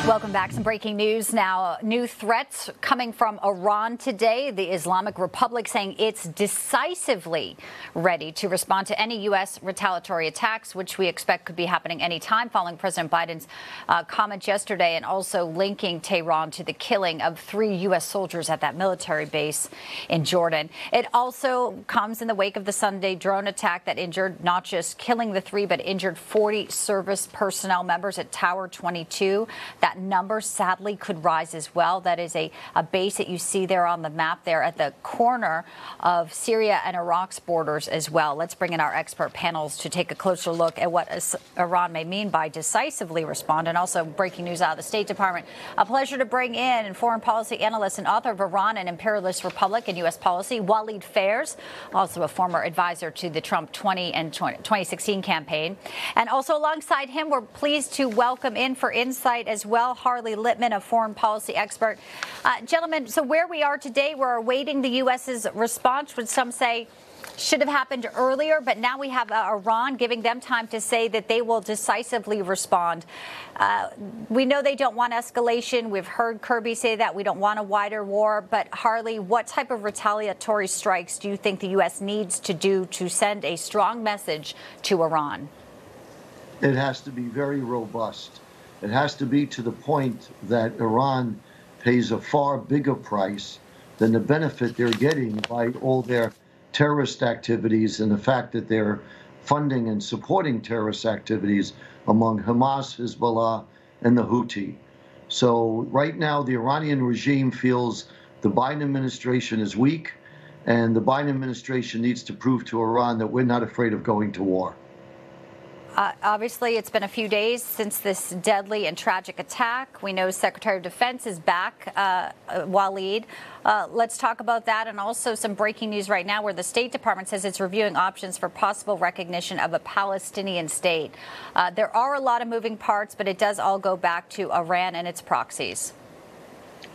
Welcome back. Some breaking news now. New threats coming from Iran today. The Islamic Republic saying it's decisively ready to respond to any U.S. retaliatory attacks, which we expect could be happening any time following President Biden's comments yesterday, and also linking Tehran to the killing of 3 U.S. soldiers at that military base in Jordan. It also comes in the wake of the Sunday drone attack that injured, not just killing the 3, but injured 40 service personnel members at Tower 22. That number sadly could rise as well. That is a base that you see there on the map there at the corner of Syria and Iraq's borders as well. Let's bring in our expert panels to take a closer look at what Iran may mean by decisively respond, and also breaking news out of the State Department. A pleasure to bring in foreign policy analyst and author of Iran, an Imperialist Republic and U.S. Policy, Walid Fairs, also a former advisor to the Trump 2016 campaign. And also alongside him, we're pleased to welcome in for insight as well, Harley Lippman, a foreign policy expert. Gentlemen, so where we are today, we're awaiting the U.S.'s response, which some say should have happened earlier, but now we have Iran giving them time to say that they will decisively respond. We know they don't want escalation. We've heard Kirby say that we don't want a wider war. But Harley, what type of retaliatory strikes do you think the U.S. needs to do to send a strong message to Iran? It has to be very robust. It has to be to the point that Iran pays a far bigger price than the benefit they're getting by all their terrorist activities and the fact that they're funding and supporting terrorist activities among Hamas, Hezbollah, and the Houthi. So right now, the Iranian regime feels the Biden administration is weak, and the Biden administration needs to prove to Iran that we're not afraid of going to war. Obviously, it's been a few days since this deadly and tragic attack. We know Secretary of Defense is back, Walid. Let's talk about that, and also some breaking news right now where the State Department says it's reviewing options for possible recognition of a Palestinian state. There are a lot of moving parts, but it does all go back to Iran and its proxies.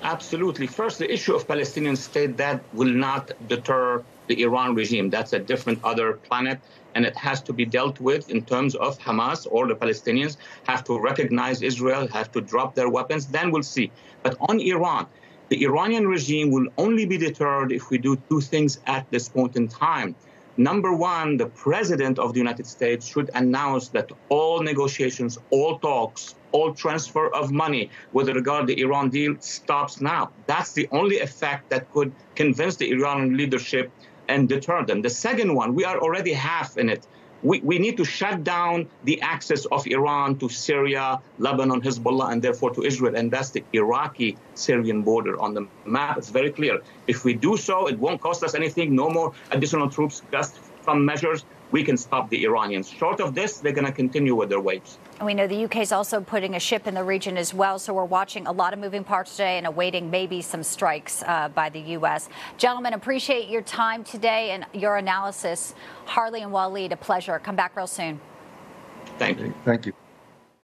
Absolutely. First, the issue of Palestinian state, that will not deter the Iran regime. That's a different other planet, and it has to be dealt with in terms of Hamas or the Palestinians have to recognize Israel, have to drop their weapons. Then we'll see. But on Iran, the Iranian regime will only be deterred if we do 2 things at this point in time. Number one, the president of the United States should announce that all negotiations, all talks, all transfer of money with regard to the Iran deal stops now. That's the only effect that could convince the Iranian leadership and deter them. The second one, we are already half in it. We need to shut down the access of Iran to Syria, Lebanon, Hezbollah, and therefore to Israel. And that's the Iraqi-Syrian border on the map. It's very clear. If we do so, it won't cost us anything. No more additional troops, just some measures. We can stop the Iranians. Short of this, they're going to continue with their waves. And we know the UK is also putting a ship in the region as well. So we're watching a lot of moving parts today and awaiting maybe some strikes by the U.S. Gentlemen, appreciate your time today and your analysis. Harley and Walid, a pleasure. Come back real soon. Thank you. Thank you.